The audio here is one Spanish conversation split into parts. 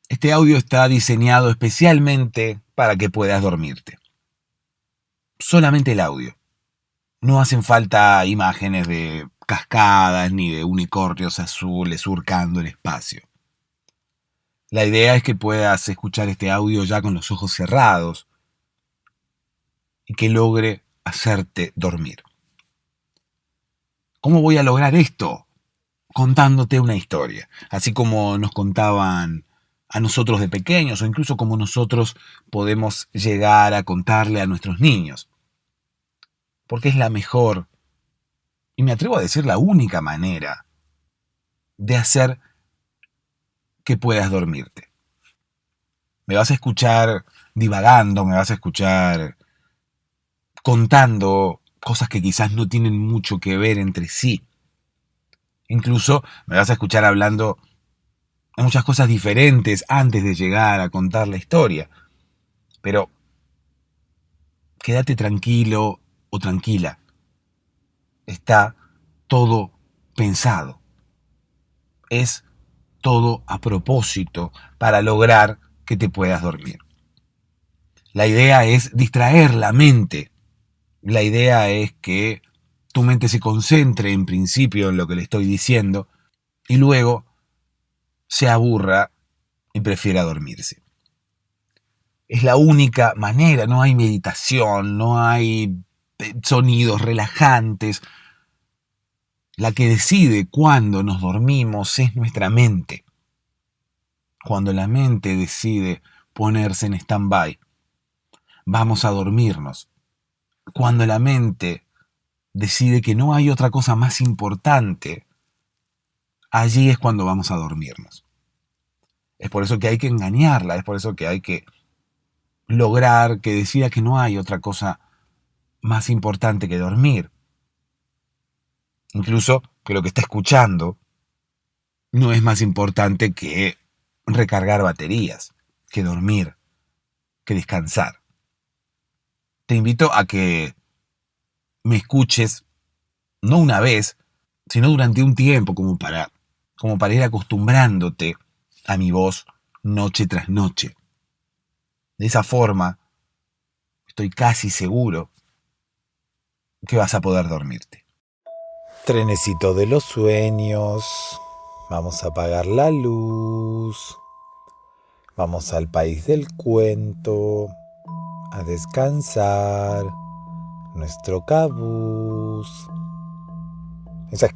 Este audio está diseñado especialmente para que puedas dormirte. Solamente el audio. No hacen falta imágenes de cascadas ni de unicornios azules surcando el espacio. La idea es que puedas escuchar este audio ya con los ojos cerrados y que logre hacerte dormir. ¿Cómo voy a lograr esto? Contándote una historia, así como nos contaban a nosotros de pequeños o incluso como nosotros podemos llegar a contarle a nuestros niños. Porque es la mejor, y me atrevo a decir la única manera de hacer que puedas dormirte. Me vas a escuchar divagando, me vas a escuchar contando cosas que quizás no tienen mucho que ver entre sí. Incluso me vas a escuchar hablando de muchas cosas diferentes antes de llegar a contar la historia. Pero quédate tranquilo o tranquila. Está todo pensado. Es todo a propósito para lograr que te puedas dormir. La idea es distraer la mente. La idea es que tu mente se concentre en principio en lo que le estoy diciendo y luego se aburra y prefiera dormirse. Es la única manera, no hay meditación, no hay sonidos relajantes. La que decide cuándo nos dormimos es nuestra mente. Cuando la mente decide ponerse en stand-by, vamos a dormirnos. Cuando la mente decide que no hay otra cosa más importante, allí es cuando vamos a dormirnos. Es por eso que hay que engañarla, es por eso que hay que lograr que decida que no hay otra cosa más importante que dormir. Incluso que lo que está escuchando no es más importante que recargar baterías, que dormir, que descansar. Te invito a que me escuches no una vez, sino durante un tiempo, como para ir acostumbrándote a mi voz noche tras noche. De esa forma, estoy casi seguro que vas a poder dormirte. Trenecito de los sueños. Vamos a apagar la luz. Vamos al país del cuento. A descansar. Nuestro cabús. Esa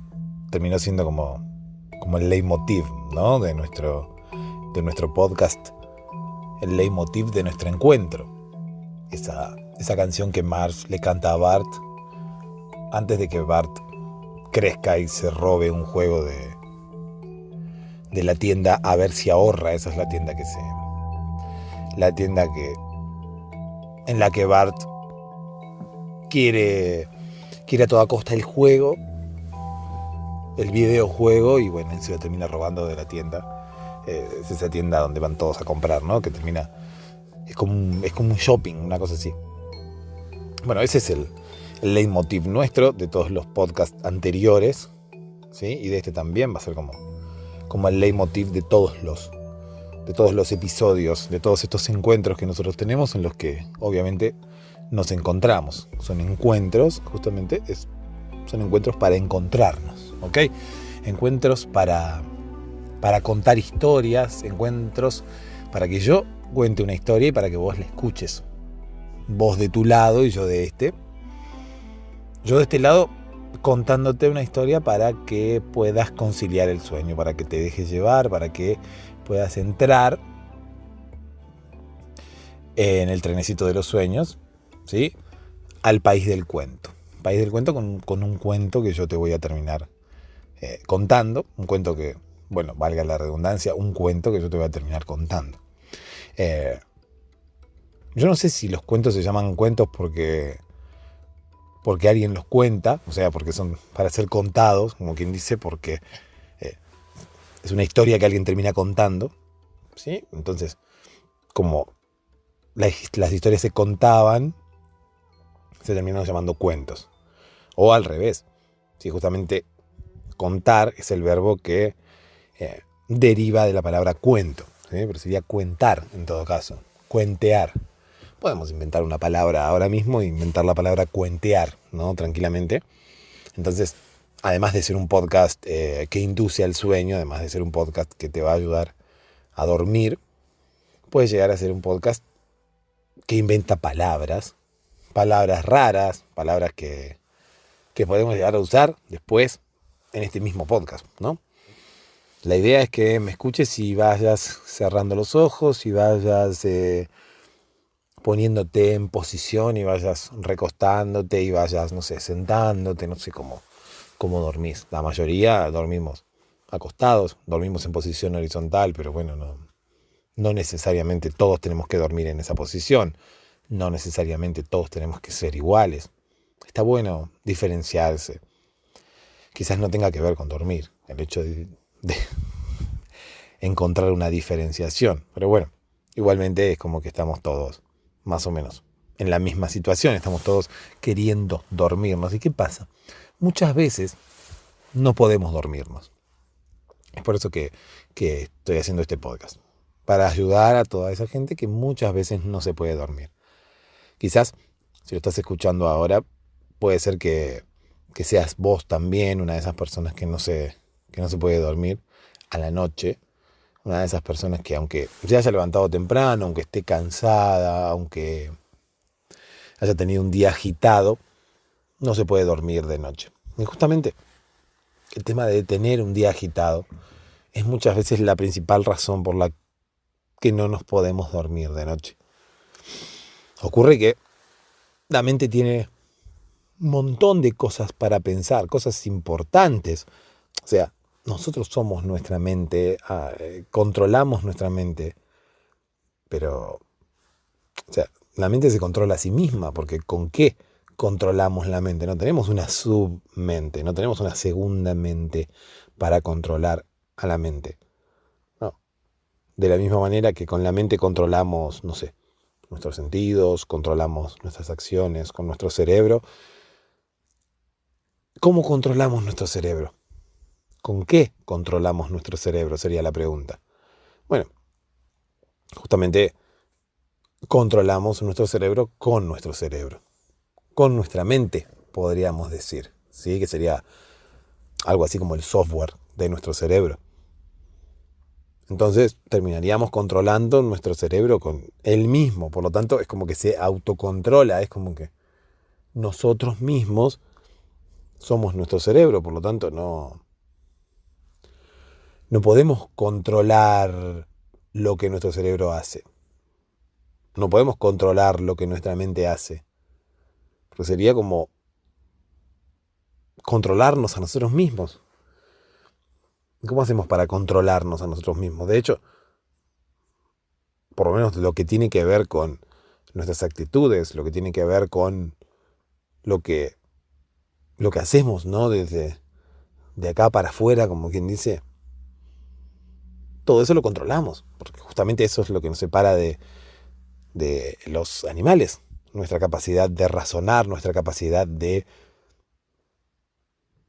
terminó siendo como el leitmotiv, ¿no? de nuestro podcast. El leitmotiv de nuestro encuentro. Esa canción que Marge le canta a Bart antes de que Bart crezca y se robe un juego de la tienda A Ver Si Ahorra. Esa es la tienda en la que Bart quiere a toda costa el juego, el videojuego, y bueno, él se lo termina robando de la tienda. Es esa tienda donde van todos a comprar, ¿no? Que termina, es como un shopping, una cosa así. Bueno, ese es el leitmotiv nuestro de todos los podcasts anteriores, ¿sí? Y de este también va a ser como el leitmotiv de todos los episodios, de todos estos encuentros que nosotros tenemos, en los que obviamente nos encontramos. Son encuentros, justamente, son encuentros para encontrarnos, ¿ok? Encuentros para contar historias, encuentros para que yo cuente una historia y para que vos la escuches. Vos de tu lado y yo de este. Yo de este lado contándote una historia para que puedas conciliar el sueño, para que te dejes llevar, para que puedas entrar en el trenecito de los sueños, ¿sí? Al país del cuento. País del cuento con un cuento que yo te voy a terminar contando. Un cuento que, bueno, valga la redundancia, un cuento que yo te voy a terminar contando. Yo no sé si los cuentos se llaman cuentos porque alguien los cuenta, o sea, porque son para ser contados, como quien dice, porque es una historia que alguien termina contando, ¿sí? Entonces, como las historias se contaban, se terminaron llamando cuentos. O al revés, ¿sí? Justamente contar es el verbo que deriva de la palabra cuento. pero sería cuentar en todo caso. Cuentear. Podemos inventar una palabra ahora mismo, inventar la palabra cuentear, ¿no? Tranquilamente. Entonces, además de ser un podcast que induce al sueño, además de ser un podcast que te va a ayudar a dormir, puede llegar a ser un podcast que inventa palabras raras, palabras que podemos llegar a usar después en este mismo podcast, ¿no? La idea es que me escuches y vayas cerrando los ojos y vayas poniéndote en posición y vayas recostándote y vayas, no sé, sentándote, no sé cómo dormís. La mayoría dormimos acostados, dormimos en posición horizontal, pero bueno, no necesariamente todos tenemos que dormir en esa posición. No necesariamente todos tenemos que ser iguales. Está bueno diferenciarse. Quizás no tenga que ver con dormir, el hecho de encontrar una diferenciación. Pero bueno, igualmente es como que estamos todos más o menos en la misma situación. Estamos todos queriendo dormirnos. ¿Y qué pasa? Muchas veces no podemos dormirnos. Es por eso que estoy haciendo este podcast. Para ayudar a toda esa gente que muchas veces no se puede dormir. Quizás, si lo estás escuchando ahora, puede ser que seas vos también una de esas personas que no se puede dormir a la noche. Una de esas personas que aunque se haya levantado temprano, aunque esté cansada, aunque haya tenido un día agitado, no se puede dormir de noche. Y justamente el tema de tener un día agitado es muchas veces la principal razón por la que no nos podemos dormir de noche. Ocurre que la mente tiene un montón de cosas para pensar, cosas importantes. O sea, nosotros somos nuestra mente, controlamos nuestra mente, pero, o sea, la mente se controla a sí misma, porque ¿con qué controlamos la mente? No tenemos una submente, no tenemos una segunda mente para controlar a la mente. No. De la misma manera que con la mente controlamos, no sé, nuestros sentidos, controlamos nuestras acciones con nuestro cerebro. ¿Cómo controlamos nuestro cerebro? ¿Con qué controlamos nuestro cerebro? Sería la pregunta. Bueno, justamente controlamos nuestro cerebro, con nuestra mente, podríamos decir, ¿sí? Que sería algo así como el software de nuestro cerebro. Entonces terminaríamos controlando nuestro cerebro con él mismo, por lo tanto es como que se autocontrola, es como que nosotros mismos somos nuestro cerebro, por lo tanto no podemos controlar lo que nuestro cerebro hace. No podemos controlar lo que nuestra mente hace. Porque sería como controlarnos a nosotros mismos. ¿Cómo hacemos para controlarnos a nosotros mismos? De hecho, por lo menos lo que tiene que ver con nuestras actitudes, lo que tiene que ver con lo que hacemos, ¿no? Desde de acá para afuera, como quien dice, todo eso lo controlamos, porque justamente eso es lo que nos separa de los animales. Nuestra capacidad de razonar, nuestra capacidad de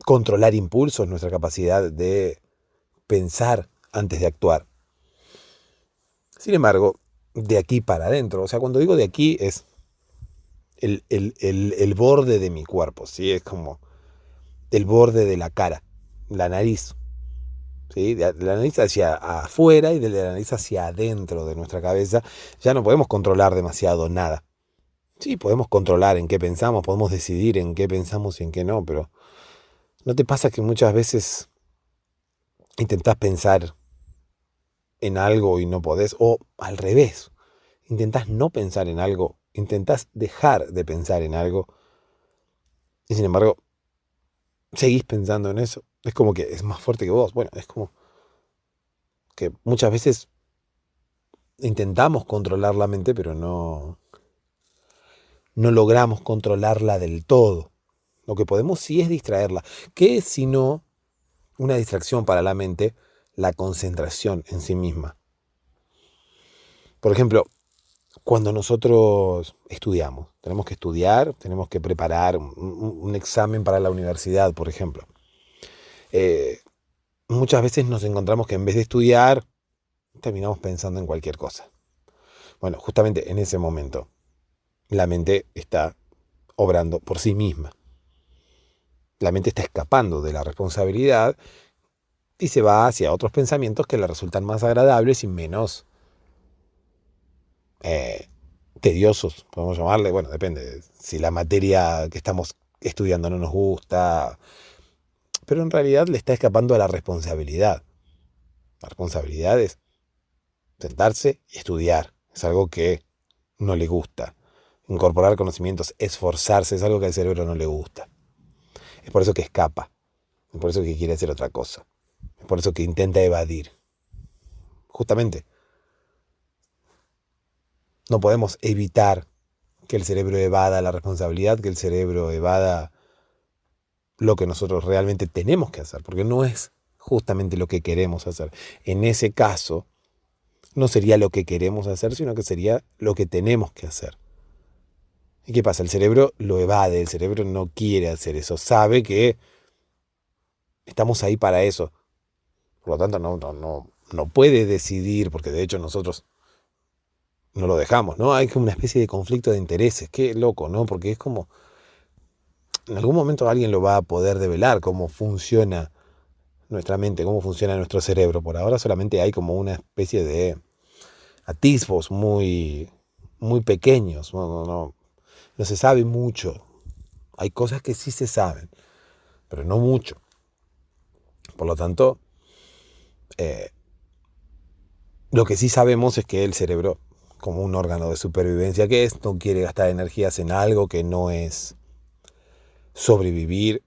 controlar impulsos, nuestra capacidad de pensar antes de actuar. Sin embargo, de aquí para adentro, o sea, cuando digo de aquí es el borde de mi cuerpo, ¿sí? Es como el borde de la cara, la nariz, ¿sí? De la nariz hacia afuera y de la nariz hacia adentro de nuestra cabeza. Ya no podemos controlar demasiado nada. Sí, podemos controlar en qué pensamos, podemos decidir en qué pensamos y en qué no, pero ¿no te pasa que muchas veces intentás pensar en algo y no podés? O al revés, intentás no pensar en algo, intentás dejar de pensar en algo y sin embargo seguís pensando en eso. Es como que es más fuerte que vos. Bueno, es como que muchas veces intentamos controlar la mente, pero no logramos controlarla del todo. Lo que podemos sí es distraerla. ¿Qué es sino una distracción para la mente? La concentración en sí misma. Por ejemplo, cuando nosotros estudiamos, tenemos que estudiar, tenemos que preparar un examen para la universidad, por ejemplo. Muchas veces nos encontramos que en vez de estudiar, terminamos pensando en cualquier cosa. Bueno, justamente en ese momento, la mente está obrando por sí misma. La mente está escapando de la responsabilidad y se va hacia otros pensamientos que le resultan más agradables y menos tediosos, podemos llamarle. Bueno, depende. Si la materia que estamos estudiando no nos gusta, pero en realidad le está escapando a la responsabilidad. La responsabilidad es sentarse y estudiar. Es algo que no le gusta. Incorporar conocimientos, esforzarse, es algo que al cerebro no le gusta. Es por eso que escapa. Es por eso que quiere hacer otra cosa. Es por eso que intenta evadir. Justamente, no podemos evitar que el cerebro evada la responsabilidad, que el cerebro evada lo que nosotros realmente tenemos que hacer, porque no es justamente lo que queremos hacer. En ese caso, no sería lo que queremos hacer, sino que sería lo que tenemos que hacer. ¿Y qué pasa? El cerebro lo evade, el cerebro no quiere hacer eso, sabe que estamos ahí para eso. Por lo tanto, no puede decidir, porque de hecho nosotros no lo dejamos, ¿no? Hay como una especie de conflicto de intereses. Qué loco, ¿no? Porque es como, en algún momento alguien lo va a poder develar cómo funciona nuestra mente, cómo funciona nuestro cerebro. Por ahora solamente hay como una especie de atisbos muy, muy pequeños. No se sabe mucho. Hay cosas que sí se saben, pero no mucho. Por lo tanto, lo que sí sabemos es que el cerebro, como un órgano de supervivencia que es, no quiere gastar energías en algo que no es sobrevivir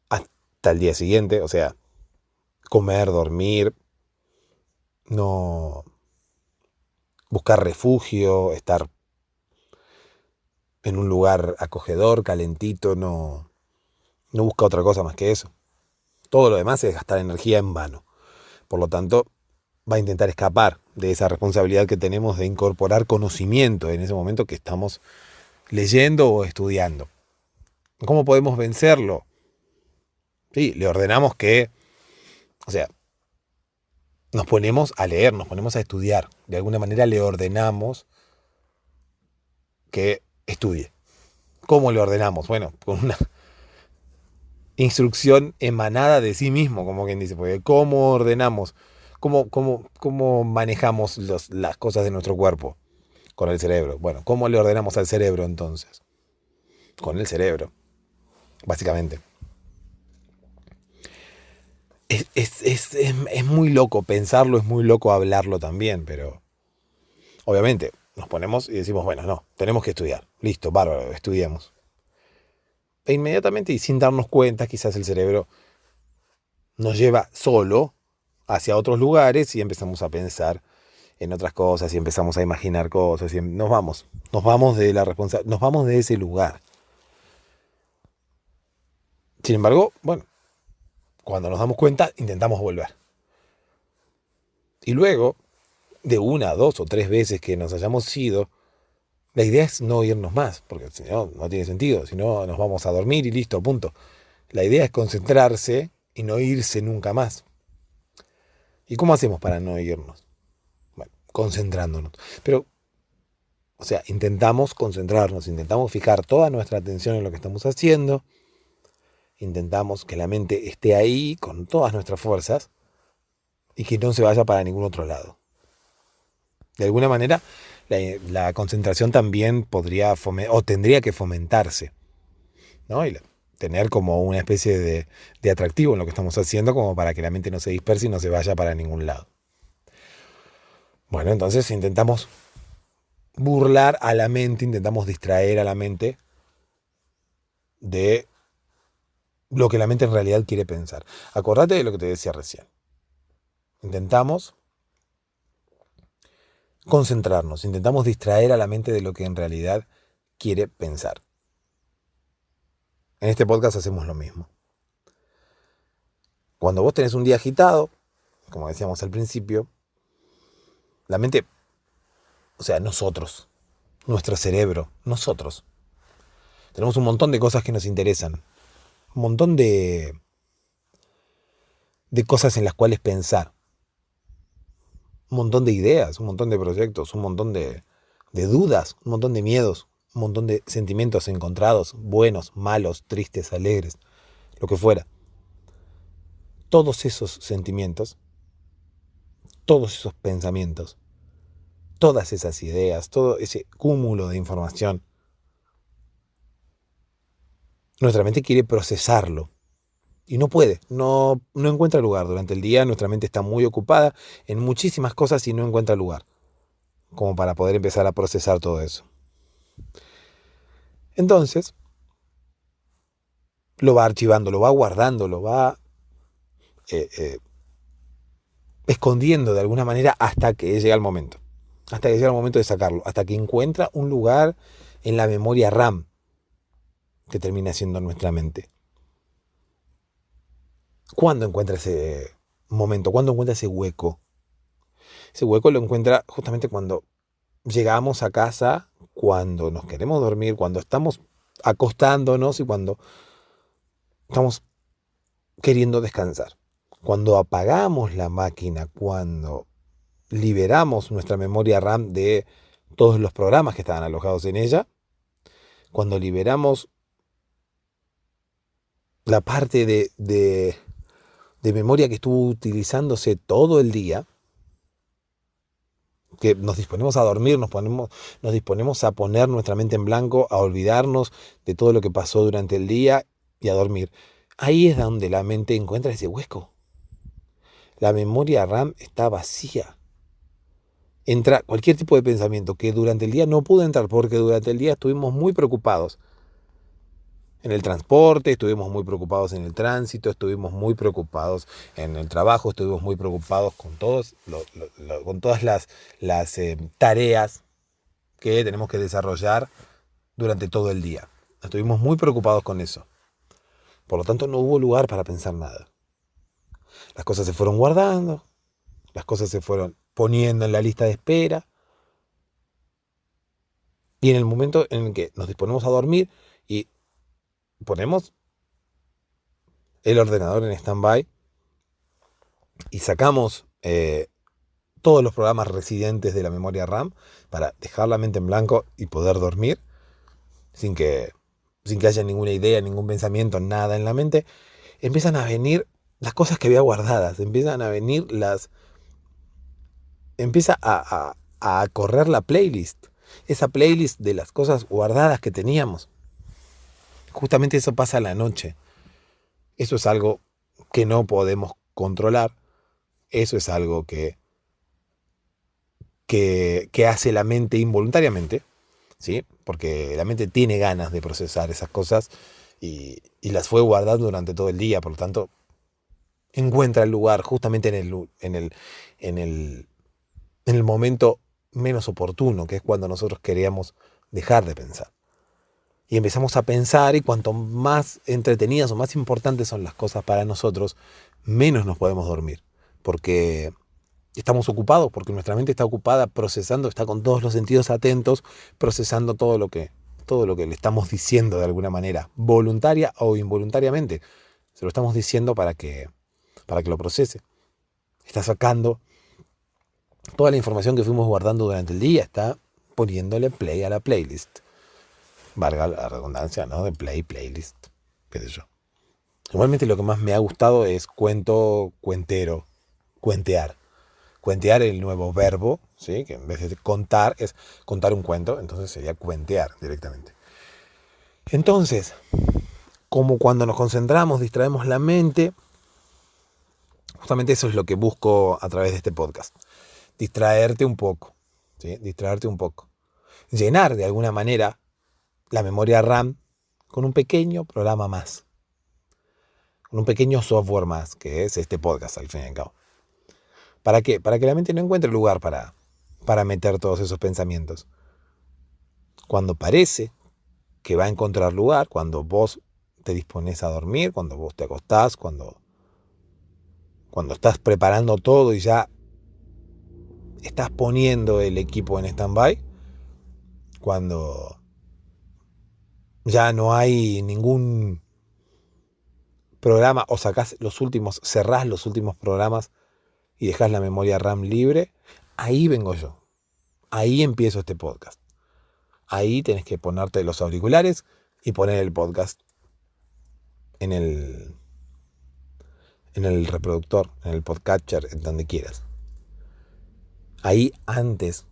hasta el día siguiente. O sea, comer, dormir, no buscar refugio, estar en un lugar acogedor, calentito, no busca otra cosa más que eso. Todo lo demás es gastar energía en vano. Por lo tanto, va a intentar escapar de esa responsabilidad que tenemos de incorporar conocimiento en ese momento que estamos leyendo o estudiando. ¿Cómo podemos vencerlo? Sí, le ordenamos que, o sea, nos ponemos a leer, nos ponemos a estudiar. De alguna manera le ordenamos que estudie. ¿Cómo le ordenamos? Bueno, con una instrucción emanada de sí mismo, como quien dice, porque ¿cómo ordenamos? ¿Cómo manejamos las cosas de nuestro cuerpo? Con el cerebro. Bueno, ¿cómo le ordenamos al cerebro entonces? Con el cerebro, básicamente. Es muy loco pensarlo, es muy loco hablarlo también, pero obviamente nos ponemos y decimos, bueno, no, tenemos que estudiar. Listo, bárbaro, estudiamos. E inmediatamente y sin darnos cuenta, quizás el cerebro nos lleva solo hacia otros lugares y empezamos a pensar en otras cosas y empezamos a imaginar cosas y nos vamos de la responsabilidad, nos vamos de ese lugar. Sin embargo, bueno, cuando nos damos cuenta, intentamos volver. Y luego, de una, dos o tres veces que nos hayamos ido, la idea es no irnos más, porque si no, no tiene sentido. Si no, nos vamos a dormir y listo, punto. La idea es concentrarse y no irse nunca más. ¿Y cómo hacemos para no irnos? Bueno, concentrándonos. Pero, o sea, intentamos concentrarnos, intentamos fijar toda nuestra atención en lo que estamos haciendo, intentamos que la mente esté ahí con todas nuestras fuerzas y que no se vaya para ningún otro lado. De alguna manera, la concentración también podría o tendría que fomentarse, ¿no? Y tener como una especie de atractivo en lo que estamos haciendo, como para que la mente no se disperse y no se vaya para ningún lado. Bueno, entonces intentamos burlar a la mente, intentamos distraer a la mente de lo que la mente en realidad quiere pensar. Acordate de lo que te decía recién. Intentamos concentrarnos, intentamos distraer a la mente de lo que en realidad quiere pensar. En este podcast hacemos lo mismo. Cuando vos tenés un día agitado, como decíamos al principio, la mente, o sea, nosotros, nuestro cerebro, nosotros, tenemos un montón de cosas que nos interesan, un montón de cosas en las cuales pensar. un montón de ideas, un montón de proyectos, un montón de dudas, un montón de miedos, un montón de sentimientos encontrados, buenos, malos, tristes, alegres, lo que fuera. Todos esos sentimientos, todos esos pensamientos, todas esas ideas, todo ese cúmulo de información, nuestra mente quiere procesarlo y no puede, no encuentra lugar. Durante el día nuestra mente está muy ocupada en muchísimas cosas y no encuentra lugar como para poder empezar a procesar todo eso. Entonces, lo va archivando, lo va guardando, lo va escondiendo de alguna manera hasta que llega el momento. Hasta que llega el momento de sacarlo. Hasta que encuentra un lugar en la memoria RAM que termina siendo nuestra mente. ¿Cuándo encuentra ese momento? ¿Cuándo encuentra ese hueco? Ese hueco lo encuentra justamente cuando llegamos a casa, cuando nos queremos dormir, cuando estamos acostándonos y cuando estamos queriendo descansar. Cuando apagamos la máquina, cuando liberamos nuestra memoria RAM de todos los programas que estaban alojados en ella, cuando liberamos la parte de memoria que estuvo utilizándose todo el día, que nos disponemos a dormir, nos disponemos a poner nuestra mente en blanco, a olvidarnos de todo lo que pasó durante el día y a dormir. Ahí es donde la mente encuentra ese hueco. La memoria RAM está vacía. Entra cualquier tipo de pensamiento que durante el día no pudo entrar porque durante el día estuvimos muy preocupados en el transporte, estuvimos muy preocupados en el tránsito, estuvimos muy preocupados en el trabajo, estuvimos muy preocupados con con todas las tareas que tenemos que desarrollar durante todo el día. Estuvimos muy preocupados con eso. Por lo tanto, no hubo lugar para pensar nada. Las cosas se fueron guardando, las cosas se fueron poniendo en la lista de espera. Y en el momento en el que nos disponemos a dormir y ponemos el ordenador en stand-by y sacamos todos los programas residentes de la memoria RAM para dejar la mente en blanco y poder dormir sin que haya ninguna idea, ningún pensamiento, nada en la mente, empiezan a venir las cosas que había guardadas, empieza a correr la playlist, esa playlist de las cosas guardadas que teníamos. Justamente eso pasa a la noche. Eso es algo que no podemos controlar. Eso es algo que hace la mente involuntariamente, ¿sí? Porque la mente tiene ganas de procesar esas cosas y las fue guardando durante todo el día. Por lo tanto, encuentra el lugar justamente en el momento menos oportuno, que es cuando nosotros queríamos dejar de pensar. Y empezamos a pensar, y cuanto más entretenidas o más importantes son las cosas para nosotros, menos nos podemos dormir. Porque estamos ocupados, porque nuestra mente está ocupada procesando, está con todos los sentidos atentos, procesando todo lo que le estamos diciendo de alguna manera, voluntaria o involuntariamente. Se lo estamos diciendo para que lo procese. Está sacando toda la información que fuimos guardando durante el día, está poniéndole play a la playlist. Valga la redundancia, ¿no? De playlist, qué sé yo. Igualmente lo que más me ha gustado es cuentear. Cuentear, el nuevo verbo, ¿sí? Que en vez de contar es contar un cuento, entonces sería cuentear directamente. Entonces, como cuando nos concentramos, distraemos la mente, justamente eso es lo que busco a través de este podcast. Distraerte un poco, ¿sí? Distraerte un poco. Llenar de alguna manera la memoria RAM con un pequeño programa más, con un pequeño software más, que es este podcast al fin y al cabo. ¿Para qué? Para que la mente no encuentre lugar para meter todos esos pensamientos. Cuando parece que va a encontrar lugar, cuando vos te dispones a dormir, cuando vos te acostás, cuando estás preparando todo y ya estás poniendo el equipo en stand-by, cuando ya no hay ningún programa o cerrás los últimos programas y dejás la memoria RAM libre, ahí vengo yo. Ahí empiezo este podcast. Ahí tenés que ponerte los auriculares y poner el podcast en el reproductor, en el podcatcher, en donde quieras. Ahí antes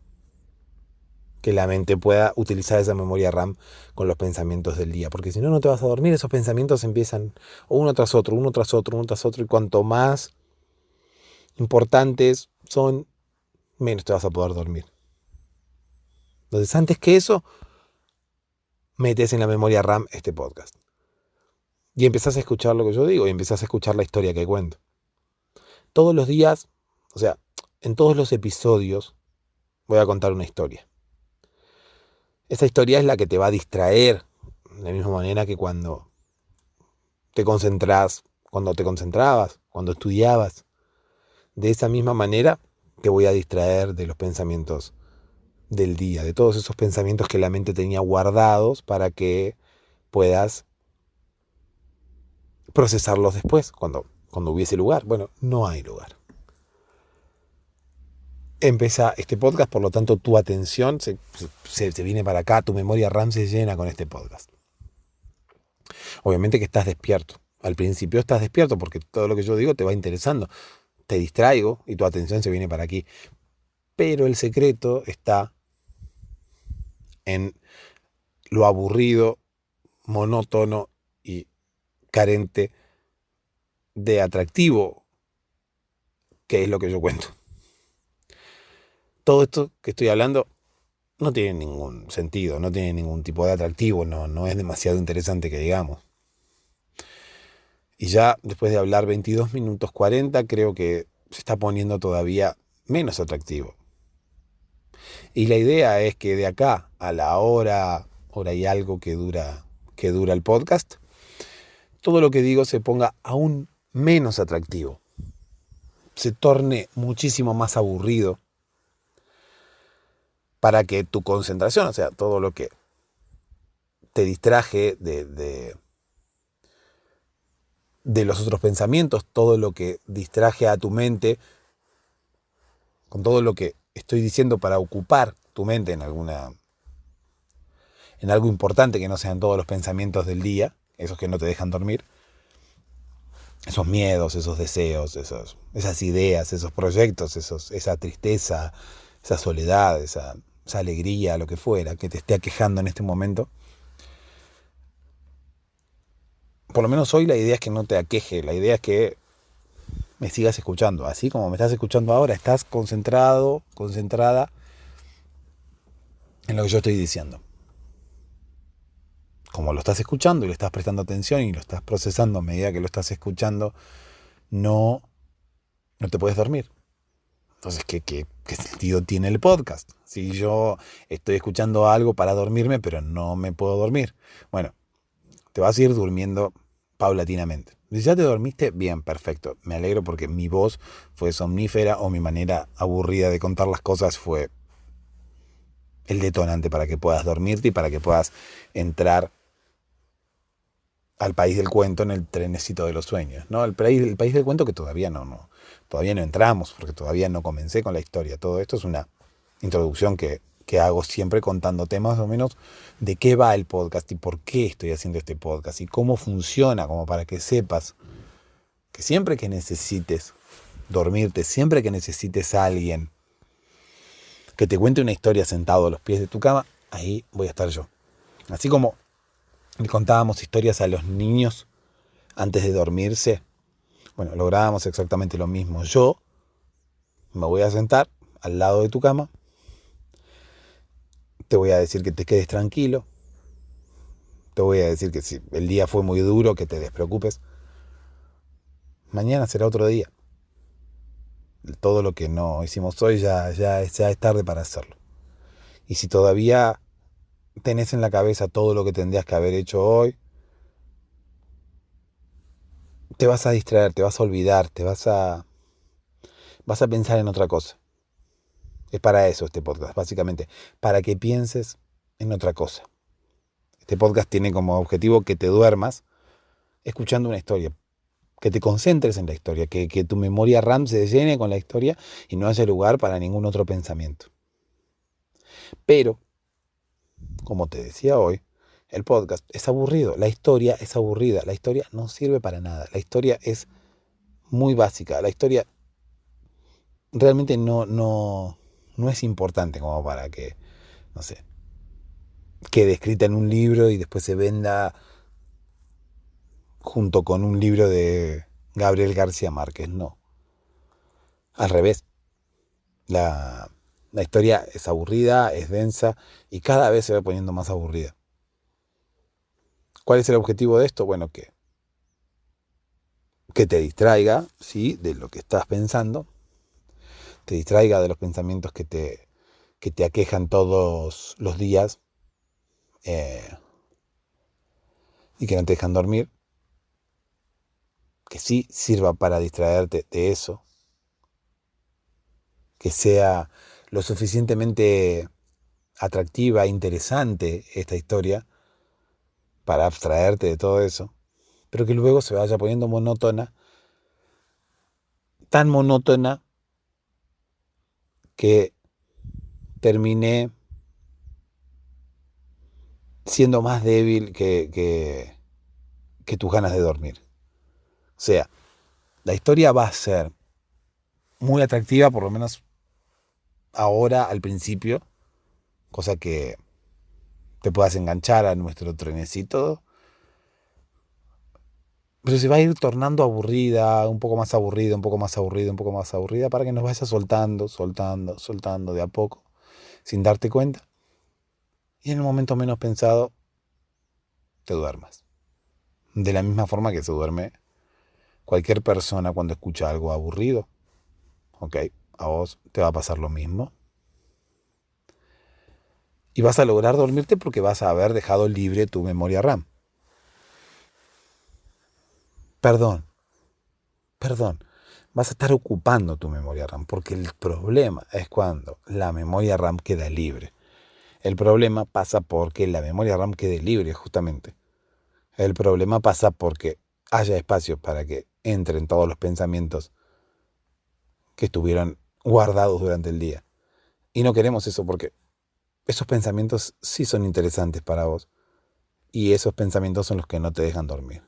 que la mente pueda utilizar esa memoria RAM con los pensamientos del día. Porque si no, no te vas a dormir. Esos pensamientos empiezan uno tras otro, uno tras otro, uno tras otro. Y cuanto más importantes son, menos te vas a poder dormir. Entonces, antes que eso, metes en la memoria RAM este podcast. Y empezás a escuchar lo que yo digo y empezás a escuchar la historia que cuento. Todos los días, o sea, en todos los episodios, voy a contar una historia. Esa historia es la que te va a distraer, de la misma manera que cuando te concentrabas, cuando estudiabas. De esa misma manera te voy a distraer de los pensamientos del día, de todos esos pensamientos que la mente tenía guardados para que puedas procesarlos después, cuando hubiese lugar. Bueno, no hay lugar. Empieza este podcast, por lo tanto tu atención se viene para acá, tu memoria RAM se llena con este podcast. Obviamente que estás despierto. Al principio estás despierto porque todo lo que yo digo te va interesando. Te distraigo y tu atención se viene para aquí. Pero el secreto está en lo aburrido, monótono y carente de atractivo que es lo que yo cuento. Todo esto que estoy hablando no tiene ningún sentido, no tiene ningún tipo de atractivo, no es demasiado interesante que digamos. Y ya después de hablar 22 minutos 40, creo que se está poniendo todavía menos atractivo. Y la idea es que de acá a la hora y algo que dura el podcast, todo lo que digo se ponga aún menos atractivo. Se torne muchísimo más aburrido para que tu concentración, o sea, todo lo que te distraje de los otros pensamientos, todo lo que distraje a tu mente, con todo lo que estoy diciendo para ocupar tu mente en algo importante que no sean todos los pensamientos del día, esos que no te dejan dormir, esos miedos, esos deseos, esas ideas, esos proyectos, esa tristeza, esa soledad, esa alegría, lo que fuera, que te esté aquejando en este momento. Por lo menos hoy la idea es que no te aqueje, la idea es que me sigas escuchando. Así como me estás escuchando ahora, estás concentrado, concentrada en lo que yo estoy diciendo. Como lo estás escuchando y le estás prestando atención y lo estás procesando a medida que lo estás escuchando, no te puedes dormir. Entonces, ¿qué sentido tiene el podcast? Si yo estoy escuchando algo para dormirme, pero no me puedo dormir. Bueno, te vas a ir durmiendo paulatinamente. Si ya te dormiste, bien, perfecto. Me alegro porque mi voz fue somnífera o mi manera aburrida de contar las cosas fue el detonante para que puedas dormirte y para que puedas entrar al país del cuento en el trenecito de los sueños, ¿no? El país del cuento que todavía no entramos, porque todavía no comencé con la historia. Todo esto es una introducción que hago siempre contándote más o menos de qué va el podcast y por qué estoy haciendo este podcast y cómo funciona, como para que sepas que siempre que necesites dormirte, siempre que necesites a alguien que te cuente una historia sentado a los pies de tu cama, ahí voy a estar yo. Así como le contábamos historias a los niños antes de dormirse, bueno, lográbamos exactamente lo mismo. Yo me voy a sentar al lado de tu cama, te voy a decir que te quedes tranquilo, te voy a decir que si el día fue muy duro, que te despreocupes. Mañana será otro día. Todo lo que no hicimos hoy ya es tarde para hacerlo. Y si todavía tenés en la cabeza todo lo que tendrías que haber hecho hoy, te vas a distraer, te vas a olvidar, vas a pensar en otra cosa. Es para eso este podcast, básicamente, para que pienses en otra cosa. Este podcast tiene como objetivo que te duermas escuchando una historia, que te concentres en la historia, que tu memoria RAM se llene con la historia y no haya lugar para ningún otro pensamiento. Pero, como te decía hoy, el podcast es aburrido, la historia es aburrida, la historia no sirve para nada, la historia es muy básica, la historia realmente no es importante como para que, no sé, quede escrita en un libro y después se venda junto con un libro de Gabriel García Márquez, no. Al revés, la historia es aburrida, es densa y cada vez se va poniendo más aburrida. ¿Cuál es el objetivo de esto? Bueno, que te distraiga, ¿sí?, de lo que estás pensando, te distraiga de los pensamientos que te aquejan todos los días y que no te dejan dormir, que sí sirva para distraerte de eso, que sea lo suficientemente atractiva, interesante esta historia para abstraerte de todo eso, pero que luego se vaya poniendo monótona, tan monótona que termine siendo más débil que tus ganas de dormir. O sea, la historia va a ser muy atractiva, por lo menos ahora, al principio, cosa que te puedas enganchar a nuestro trenecito, pero se va a ir tornando aburrida, un poco más aburrida, un poco más aburrida, un poco más aburrida, para que nos vayas soltando de a poco, sin darte cuenta, y en el momento menos pensado te duermas. De la misma forma que se duerme cualquier persona cuando escucha algo aburrido, ¿ok? A vos te va a pasar lo mismo. Y vas a lograr dormirte porque vas a haber dejado libre tu memoria RAM. Perdón. Vas a estar ocupando tu memoria RAM, porque el problema es cuando la memoria RAM queda libre. El problema pasa porque la memoria RAM quede libre, justamente. El problema pasa porque haya espacio para que entren todos los pensamientos que estuvieron guardados durante el día. Y no queremos eso porque esos pensamientos sí son interesantes para vos. Y esos pensamientos son los que no te dejan dormir.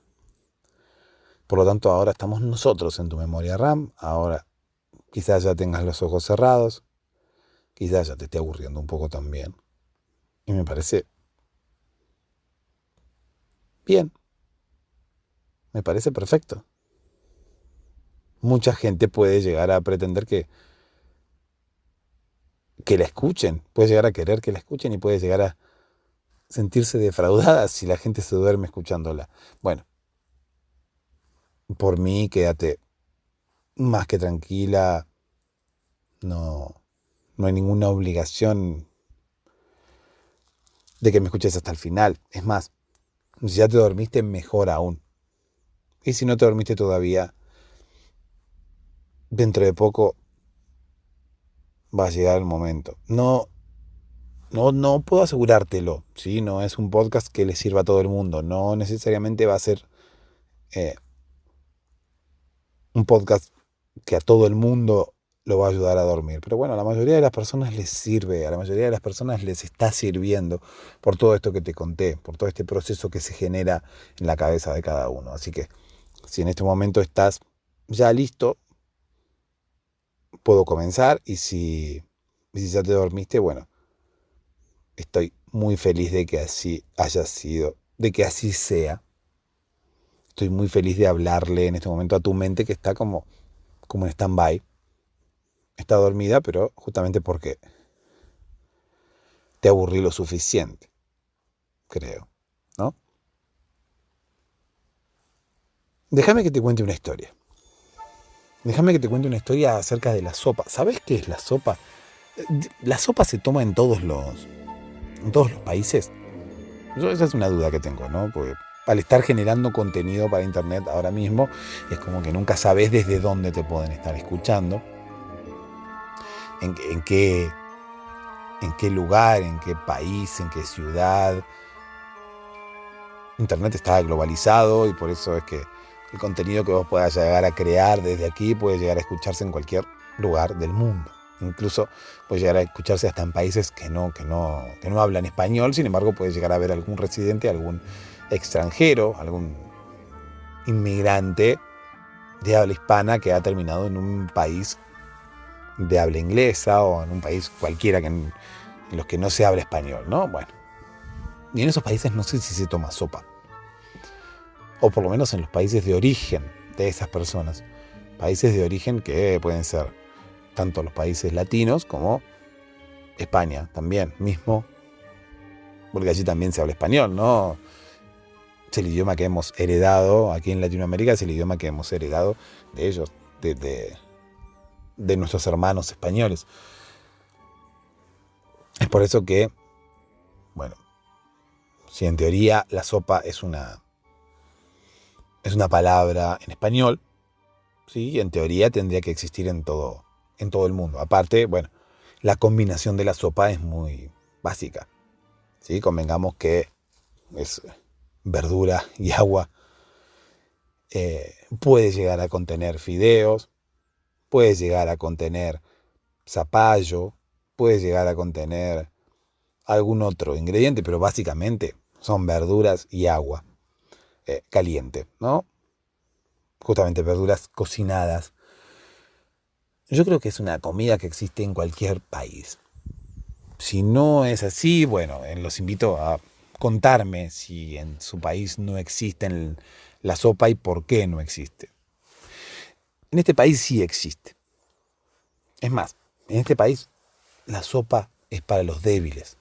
Por lo tanto, ahora estamos nosotros en tu memoria RAM. Ahora quizás ya tengas los ojos cerrados. Quizás ya te esté aburriendo un poco también. Y me parece bien. Me parece perfecto. Mucha gente puede llegar a pretender que la escuchen. Puede llegar a querer que la escuchen y puede llegar a sentirse defraudada si la gente se duerme escuchándola. Bueno, por mí quédate más que tranquila. No hay ninguna obligación de que me escuches hasta el final. Es más, si ya te dormiste, mejor aún. Y si no te dormiste todavía, dentro de poco va a llegar el momento. No puedo asegurártelo, ¿sí? No es un podcast que le sirva a todo el mundo. No necesariamente va a ser un podcast que a todo el mundo lo va a ayudar a dormir. Pero bueno, a la mayoría de las personas les sirve, a la mayoría de las personas les está sirviendo por todo esto que te conté, por todo este proceso que se genera en la cabeza de cada uno. Así que si en este momento estás ya listo, puedo comenzar. Y si ya te dormiste, bueno, estoy muy feliz de que así haya sido, de que así sea. Estoy muy feliz de hablarle en este momento a tu mente que está como en stand-by. Está dormida, pero justamente porque te aburrí lo suficiente, creo, ¿no? Déjame que te cuente una historia. Déjame que te cuente una historia acerca de la sopa. ¿Sabes qué es la sopa? La sopa se toma en todos los países. Esa es una duda que tengo, ¿no? Porque al estar generando contenido para internet ahora mismo, es como que nunca sabes desde dónde te pueden estar escuchando, en qué lugar, en qué país, en qué ciudad. Internet está globalizado y por eso es que el contenido que vos puedas llegar a crear desde aquí puede llegar a escucharse en cualquier lugar del mundo. Incluso puede llegar a escucharse hasta en países que no hablan español. Sin embargo, puede llegar a haber algún residente, algún extranjero, algún inmigrante de habla hispana que ha terminado en un país de habla inglesa o en un país cualquiera en los que no se habla español, ¿no? Bueno, y en esos países no sé si se toma sopa. O por lo menos en los países de origen de esas personas. Países de origen que pueden ser tanto los países latinos como España también, mismo, porque allí también se habla español, ¿no? Es el idioma que hemos heredado aquí en Latinoamérica, es el idioma que hemos heredado de ellos, de nuestros hermanos españoles. Es por eso que, bueno, si en teoría la sopa es una palabra en español, sí, en teoría tendría que existir en todo el mundo. Aparte, bueno, la combinación de la sopa es muy básica, ¿sí? Convengamos que es verdura y agua. Puede llegar a contener fideos, puede llegar a contener zapallo, puede llegar a contener algún otro ingrediente, pero básicamente son verduras y agua caliente, ¿no? Justamente verduras cocinadas. Yo creo que es una comida que existe en cualquier país. Si no es así, bueno, los invito a contarme si en su país no existe la sopa y por qué no existe. En este país sí existe. Es más, en este país la sopa es para los débiles.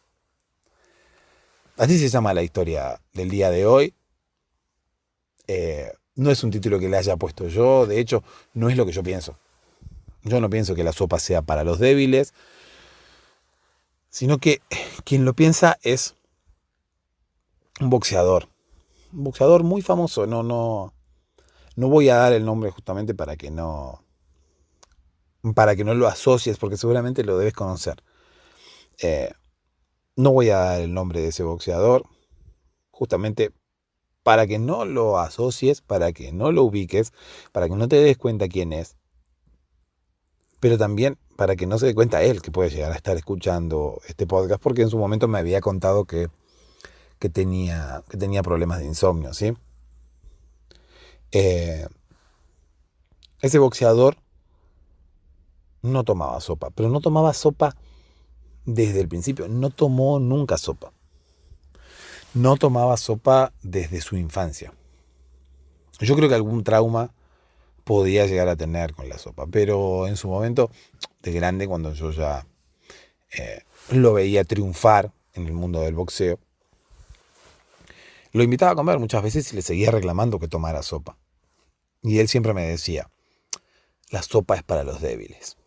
Así se llama la historia del día de hoy. No es un título que le haya puesto yo, de hecho, no es lo que yo pienso. Yo no pienso que la sopa sea para los débiles, sino que quien lo piensa es un boxeador muy famoso. No voy a dar el nombre justamente para que no lo asocies, porque seguramente lo debes conocer. No voy a dar el nombre de ese boxeador, justamente para que no lo asocies, para que no lo ubiques, para que no te des cuenta quién es, pero también para que no se dé cuenta él que puede llegar a estar escuchando este podcast, porque en su momento me había contado que tenía problemas de insomnio, ¿sí? Ese boxeador no tomaba sopa, pero no tomaba sopa desde el principio, no tomó nunca sopa. No tomaba sopa desde su infancia. Yo creo que algún trauma podía llegar a tener con la sopa, pero en su momento de grande, cuando yo ya lo veía triunfar en el mundo del boxeo, lo invitaba a comer muchas veces y le seguía reclamando que tomara sopa. Y él siempre me decía, la sopa es para los débiles.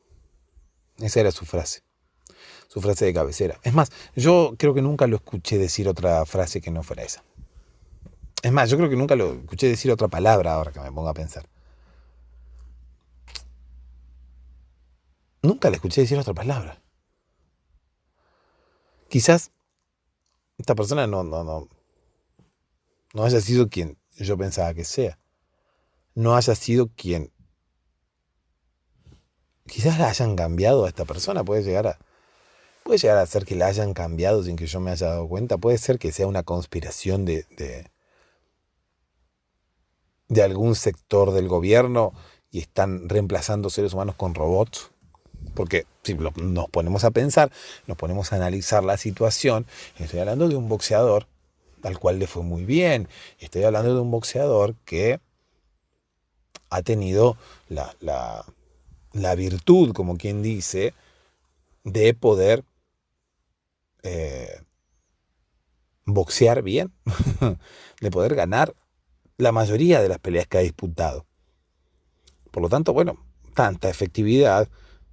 Esa era su frase de cabecera. Es más, yo creo que nunca lo escuché decir otra frase que no fuera esa. Es más, yo creo que nunca lo escuché decir otra palabra, ahora que me pongo a pensar. Nunca le escuché decir otra palabra. Quizás esta persona no haya sido quien yo pensaba que sea. No haya sido quien... Quizás la hayan cambiado a esta persona. Puede llegar a ser que la hayan cambiado sin que yo me haya dado cuenta. Puede ser que sea una conspiración de algún sector del gobierno y están reemplazando seres humanos con robots. Porque si nos ponemos a pensar, nos ponemos a analizar la situación, estoy hablando de un boxeador al cual le fue muy bien. Estoy hablando de un boxeador que ha tenido la virtud, como quien dice, de poder boxear bien, de poder ganar la mayoría de las peleas que ha disputado. Por lo tanto, bueno, tanta efectividad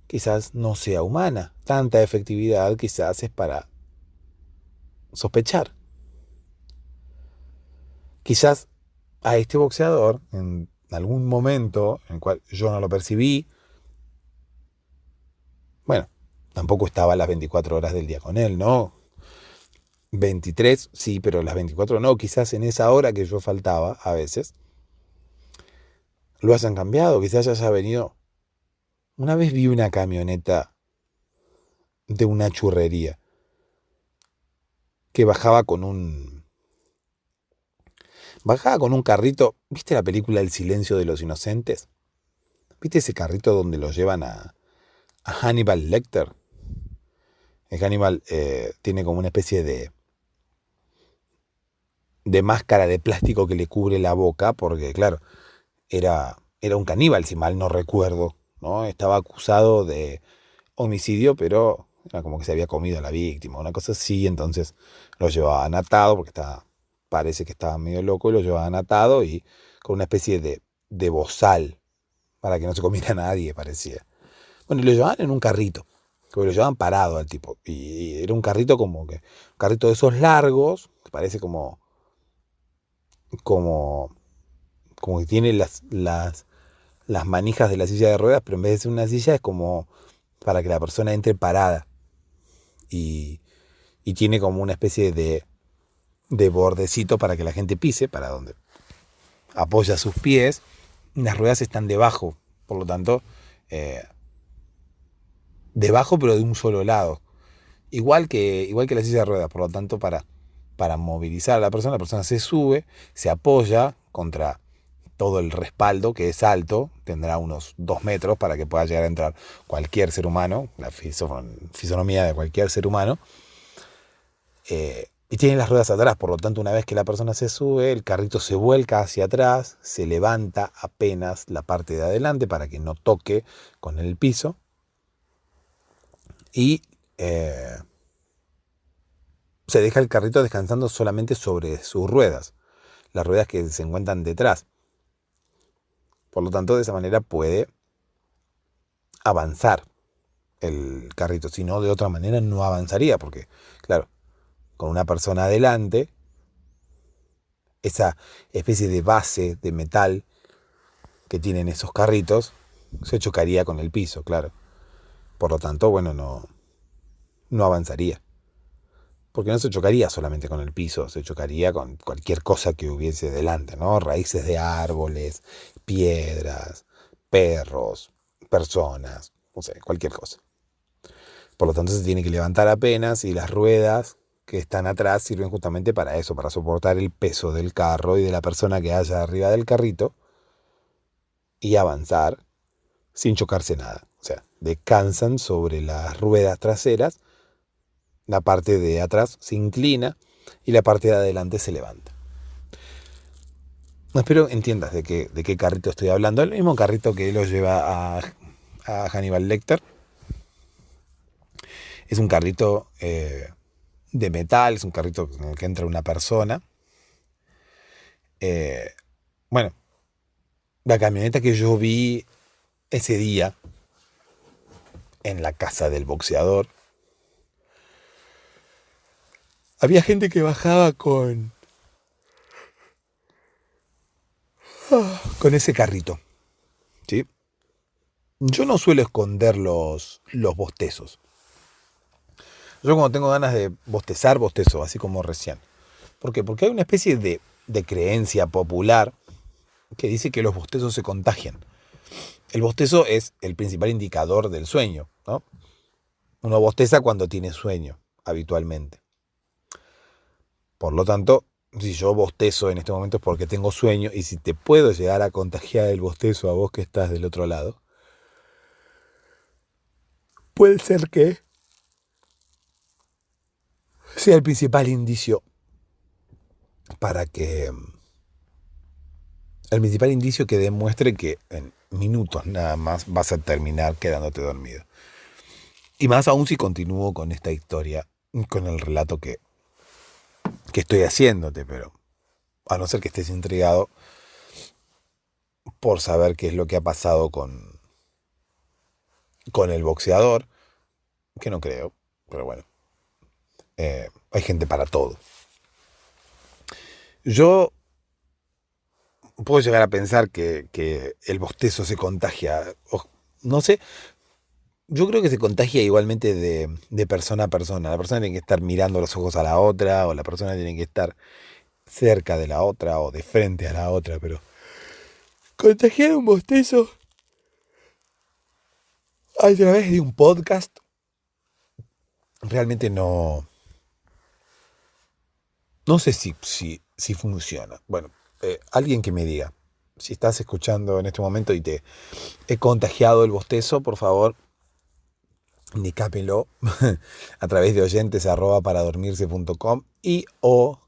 quizás no sea humana. Tanta efectividad quizás es para sospechar. Quizás a este boxeador, en algún momento en el cual yo no lo percibí, bueno, tampoco estaba las 24 horas del día con él, ¿no? 23, sí, pero las 24 no, quizás en esa hora que yo faltaba a veces, lo hayan cambiado, quizás haya venido. Una vez vi una camioneta de una churrería que bajaba con un carrito. ¿Viste la película El silencio de los inocentes? ¿Viste ese carrito donde lo llevan a Hannibal Lecter? El Hannibal tiene como una especie de máscara de plástico que le cubre la boca, porque claro, era un caníbal, si mal no recuerdo, ¿no? Estaba acusado de homicidio, pero era como que se había comido a la víctima, una cosa así. Entonces lo llevaban atado, porque parece que estaba medio loco, y lo llevaban atado y con una especie de bozal para que no se comiera a nadie, parecía. Bueno, y lo llevaban en un carrito, porque lo llevaban parado al tipo, y era un carrito un carrito de esos largos, que parece como, como que tiene las manijas de la silla de ruedas, pero en vez de ser una silla es como para que la persona entre parada. Y, y tiene como una especie de bordecito para que la gente pise, para donde apoya sus pies. Las ruedas están debajo, por lo tanto, eh, debajo pero de un solo lado. Igual que la silla de ruedas, por lo tanto, para movilizar a la persona se sube, se apoya contra todo el respaldo, que es alto, tendrá unos 2 metros para que pueda llegar a entrar cualquier ser humano, la fisonomía de cualquier ser humano, y tiene las ruedas atrás. Por lo tanto, una vez que la persona se sube, el carrito se vuelca hacia atrás, se levanta apenas la parte de adelante para que no toque con el piso, y se deja el carrito descansando solamente sobre sus ruedas, las ruedas que se encuentran detrás. Por lo tanto, de esa manera puede avanzar el carrito. Si no, de otra manera no avanzaría, porque, claro, con una persona adelante, esa especie de base de metal que tienen esos carritos se chocaría con el piso, claro. Por lo tanto, bueno, no avanzaría. Porque no se chocaría solamente con el piso, se chocaría con cualquier cosa que hubiese delante, ¿no? Raíces de árboles, piedras, perros, personas, no sé, cualquier cosa. Por lo tanto, se tiene que levantar apenas, y las ruedas que están atrás sirven justamente para eso, para soportar el peso del carro y de la persona que haya arriba del carrito, y avanzar sin chocarse nada. O sea, descansan sobre las ruedas traseras, la parte de atrás se inclina y la parte de adelante se levanta. Espero entiendas de qué carrito estoy hablando. El mismo carrito que lo lleva a Hannibal Lecter. Es un carrito de metal, es un carrito en el que entra una persona. Bueno, la camioneta que yo vi ese día en la casa del boxeador, había gente que bajaba con ese carrito, ¿sí? Yo no suelo esconder los bostezos. Yo cuando tengo ganas de bostezar, bostezo, así como recién. ¿Por qué? Porque hay una especie de creencia popular que dice que los bostezos se contagian. El bostezo es el principal indicador del sueño, ¿no? Uno bosteza cuando tiene sueño, habitualmente. Por lo tanto, si yo bostezo en este momento es porque tengo sueño, y si te puedo llegar a contagiar el bostezo a vos que estás del otro lado, puede ser que sea el principal indicio para que... El principal indicio que demuestre que en minutos nada más vas a terminar quedándote dormido. Y más aún si continúo con esta historia, con el relato que estoy haciéndote, pero a no ser que estés intrigado por saber qué es lo que ha pasado con el boxeador, que no creo, pero bueno, hay gente para todo. Yo puedo llegar a pensar que el bostezo se contagia, no sé, yo creo que se contagia igualmente de persona a persona. La persona tiene que estar mirando los ojos a la otra, o la persona tiene que estar cerca de la otra o de frente a la otra, pero contagiar un bostezo a través de un podcast realmente no sé si funciona. Bueno, alguien que me diga, si estás escuchando en este momento y te he contagiado el bostezo, por favor, indicámelo a través de oyentes@paradormirse.com y o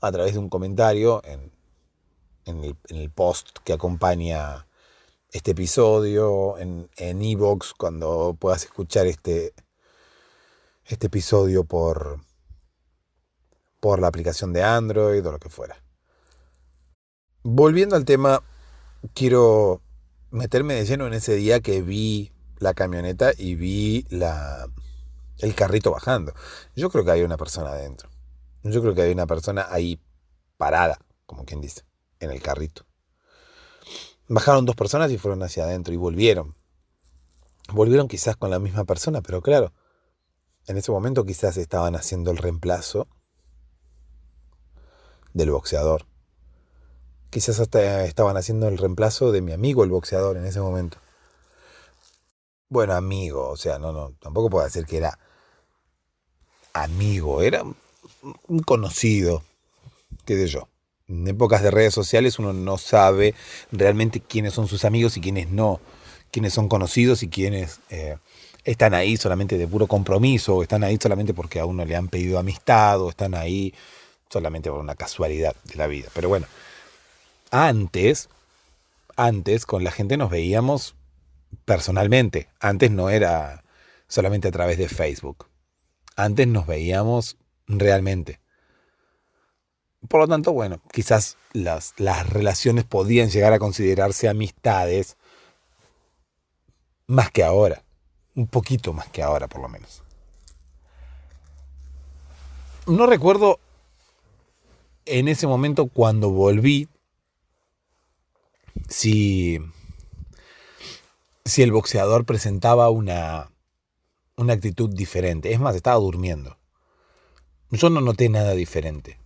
a través de un comentario en el post que acompaña este episodio, en iVoox, cuando puedas escuchar este episodio por la aplicación de Android o lo que fuera. Volviendo al tema, quiero meterme de lleno en ese día que vi la camioneta y vi el carrito bajando. Yo creo que hay una persona adentro. Yo creo que hay una persona ahí parada, como quien dice, en el carrito. Bajaron 2 personas y fueron hacia adentro y volvieron. Volvieron quizás con la misma persona, pero claro, en ese momento quizás estaban haciendo el reemplazo del boxeador. Quizás hasta estaban haciendo el reemplazo de mi amigo el boxeador en ese momento. Bueno, amigo, o sea, no, tampoco puedo decir que era amigo, era un conocido, qué sé yo. En épocas de redes sociales uno no sabe realmente quiénes son sus amigos y quiénes no, quiénes son conocidos y quiénes están ahí solamente de puro compromiso, o están ahí solamente porque a uno le han pedido amistad, o están ahí solamente por una casualidad de la vida. Pero bueno, antes con la gente nos veíamos personalmente. Antes no era solamente a través de Facebook. Antes nos veíamos realmente. Por lo tanto, bueno, quizás las relaciones podían llegar a considerarse amistades más que ahora. Un poquito más que ahora, por lo menos. No recuerdo en ese momento cuando volví si el boxeador presentaba una actitud diferente. Es más, estaba durmiendo. Yo no noté nada diferente.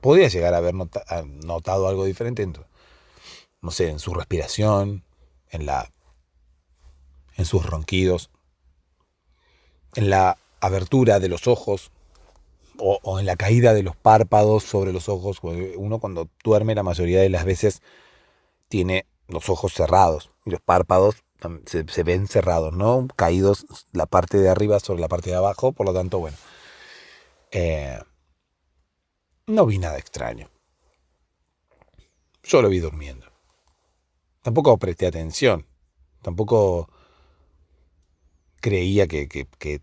Podía llegar a haber notado algo diferente, no sé, en su respiración, en sus ronquidos, en la abertura de los ojos o en la caída de los párpados sobre los ojos. Uno cuando duerme la mayoría de las veces tiene los ojos cerrados y los párpados se ven cerrados, ¿no? Caídos la parte de arriba sobre la parte de abajo, por lo tanto, bueno, no vi nada extraño. Yo lo vi durmiendo. Tampoco presté atención. Tampoco creía que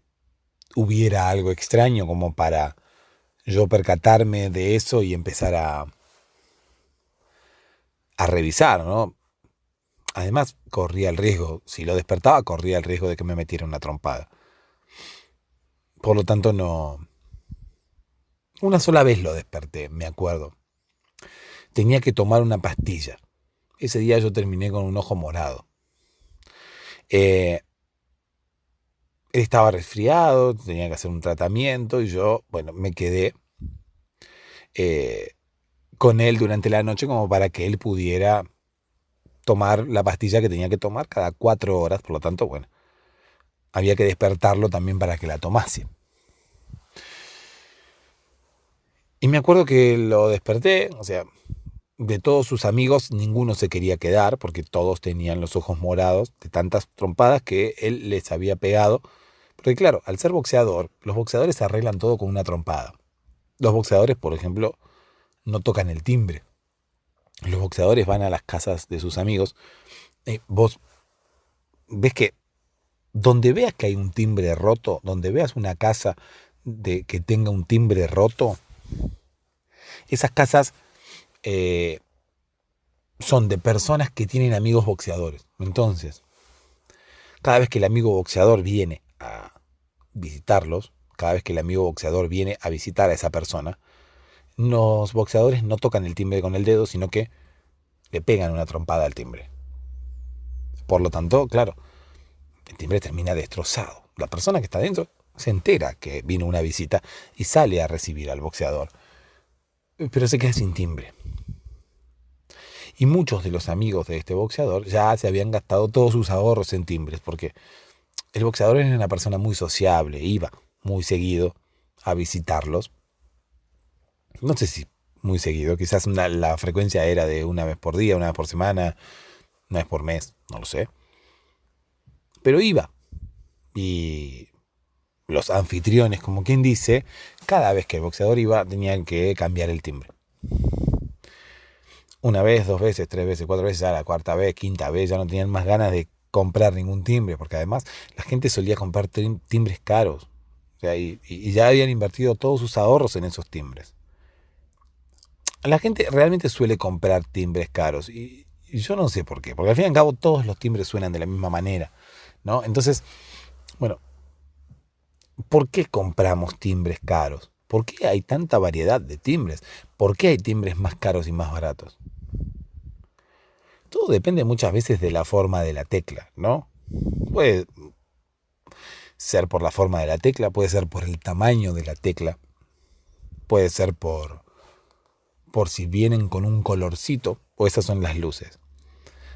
hubiera algo extraño como para yo percatarme de eso y empezar a revisar, ¿no? Además, corría el riesgo, si lo despertaba, corría el riesgo de que me metiera una trompada. Por lo tanto, no. Una sola vez lo desperté, me acuerdo. Tenía que tomar una pastilla. Ese día yo terminé con un ojo morado. Él estaba resfriado, tenía que hacer un tratamiento y yo, bueno, me quedé con él durante la noche como para que él pudiera tomar la pastilla que tenía que tomar cada 4 horas. Por lo tanto, bueno, había que despertarlo también para que la tomase. Y me acuerdo que lo desperté, o sea, de todos sus amigos ninguno se quería quedar porque todos tenían los ojos morados de tantas trompadas que él les había pegado. Porque claro, al ser boxeador, los boxeadores arreglan todo con una trompada. Los boxeadores, por ejemplo, no tocan el timbre. Los boxeadores van a las casas de sus amigos. Vos ves que donde veas que hay un timbre roto, donde veas una casa que tenga un timbre roto, esas casas son de personas que tienen amigos boxeadores. Entonces, cada vez que el amigo boxeador viene a visitarlos, cada vez que el amigo boxeador viene a visitar a esa persona, los boxeadores no tocan el timbre con el dedo, sino que le pegan una trompada al timbre. Por lo tanto, claro, el timbre termina destrozado. La persona que está dentro se entera que vino una visita y sale a recibir al boxeador, pero se queda sin timbre. Y muchos de los amigos de este boxeador ya se habían gastado todos sus ahorros en timbres, porque el boxeador era una persona muy sociable, iba muy seguido a visitarlos. No sé si muy seguido, quizás la frecuencia era de una vez por día, una vez por semana, una vez por mes, no lo sé. Pero iba. Y los anfitriones, como quien dice, cada vez que el boxeador iba tenían que cambiar el timbre. Una vez, dos veces, tres veces, cuatro veces, a la cuarta vez, quinta vez, ya no tenían más ganas de comprar ningún timbre, porque además la gente solía comprar timbres caros. O sea, y ya habían invertido todos sus ahorros en esos timbres. La gente realmente suele comprar timbres caros y yo no sé por qué, porque al fin y al cabo todos los timbres suenan de la misma manera, ¿no? Entonces, bueno, ¿por qué compramos timbres caros? ¿Por qué hay tanta variedad de timbres? ¿Por qué hay timbres más caros y más baratos? Todo depende muchas veces de la forma de la tecla, ¿no? Puede ser por la forma de la tecla, puede ser por el tamaño de la tecla, puede ser por si vienen con un colorcito o esas son las luces.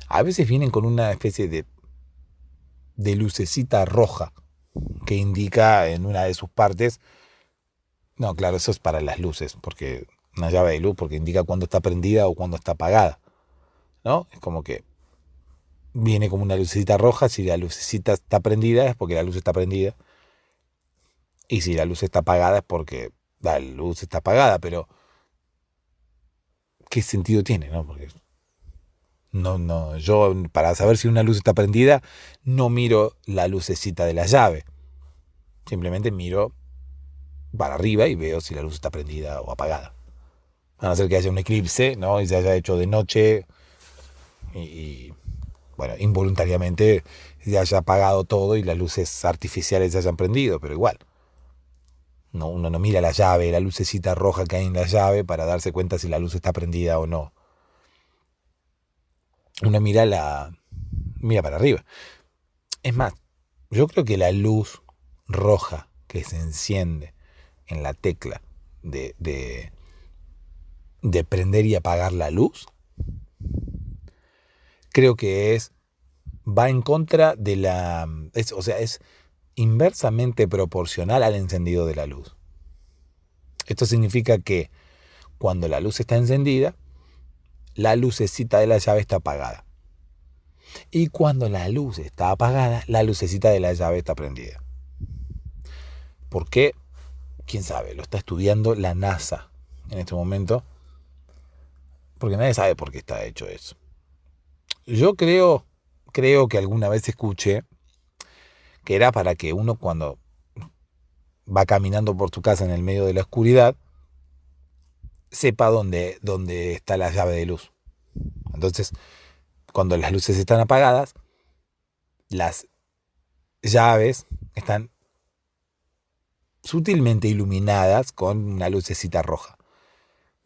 A veces vienen con una especie de lucecita roja que indica en una de sus partes. No, claro, eso es para las luces, porque una llave de luz, porque indica cuándo está prendida o cuándo está apagada, ¿no? Es como que viene como una lucecita roja, si la lucecita está prendida es porque la luz está prendida, y si la luz está apagada es porque la luz está apagada, pero ¿qué sentido tiene, no? Porque no, yo para saber si una luz está prendida no miro la lucecita de la llave, simplemente miro para arriba y veo si la luz está prendida o apagada. A no ser que haya un eclipse, ¿no? Y se haya hecho de noche y bueno, involuntariamente se haya apagado todo y las luces artificiales se hayan prendido, pero igual. No, uno no mira la llave, la lucecita roja que hay en la llave para darse cuenta si la luz está prendida o no. Uno mira para arriba. Es más, yo creo que la luz roja que se enciende en la tecla de prender y apagar la luz, creo que va en contra de o sea, es inversamente proporcional al encendido de la luz. Esto significa que cuando la luz está encendida, la lucecita de la llave está apagada. Y cuando la luz está apagada, la lucecita de la llave está prendida. ¿Por qué? ¿Quién sabe? Lo está estudiando la NASA en este momento, porque nadie sabe por qué está hecho eso. Yo creo que alguna vez escuché que era para que uno cuando va caminando por su casa en el medio de la oscuridad sepa dónde está la llave de luz. Entonces, cuando las luces están apagadas, las llaves están sutilmente iluminadas con una lucecita roja,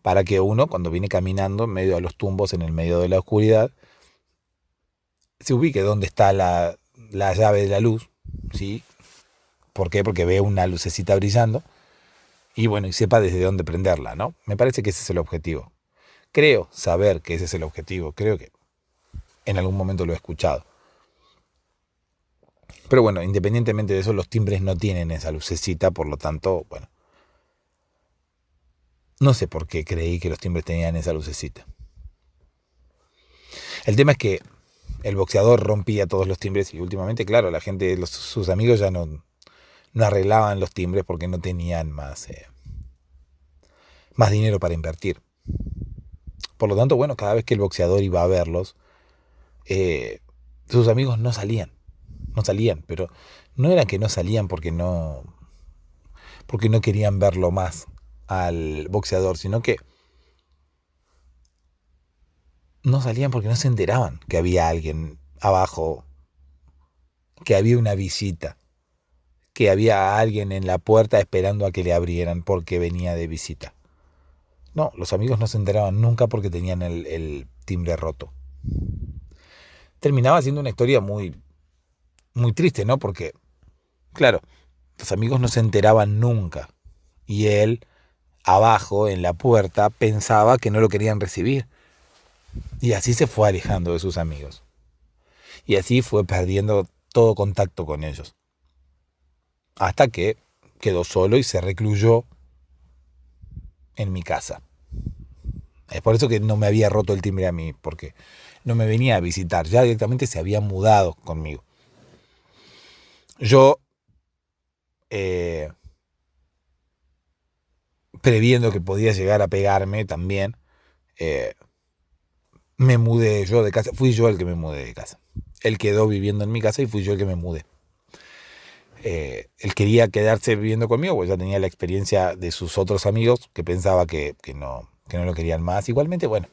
para que uno, cuando viene caminando en medio de los tumbos, en el medio de la oscuridad, se ubique dónde está la llave de la luz, ¿sí? ¿Por qué? Porque ve una lucecita brillando y bueno, y sepa desde dónde prenderla, ¿no? Me parece que ese es el objetivo. Creo saber que ese es el objetivo, creo que en algún momento lo he escuchado. Pero bueno, independientemente de eso, los timbres no tienen esa lucecita, por lo tanto, bueno, no sé por qué creí que los timbres tenían esa lucecita. El tema es que el boxeador rompía todos los timbres y últimamente, claro, la gente, sus amigos ya no arreglaban los timbres porque no tenían más dinero para invertir. Por lo tanto, bueno, cada vez que el boxeador iba a verlos, sus amigos no salían, pero no era que no salían porque no querían verlo más al boxeador, sino que no salían porque no se enteraban que había alguien abajo, que había una visita, que había alguien en la puerta esperando a que le abrieran porque venía de visita. No, los amigos no se enteraban nunca porque tenían el timbre roto. Terminaba siendo una historia muy, muy triste, ¿no? Porque, claro, los amigos no se enteraban nunca. Y él, abajo, en la puerta, pensaba que no lo querían recibir. Y así se fue alejando de sus amigos. Y así fue perdiendo todo contacto con ellos. Hasta que quedó solo y se recluyó en mi casa. Es por eso que no me había roto el timbre a mí, porque no me venía a visitar. Ya directamente se había mudado conmigo. Yo, eh, previendo que podía llegar a pegarme también, eh, me mudé yo de casa. Fui yo el que me mudé de casa. Él quedó viviendo en mi casa y fui yo el que me mudé. Él quería quedarse viviendo conmigo, porque ya tenía la experiencia de sus otros amigos, que pensaba que no lo querían más. Igualmente, bueno,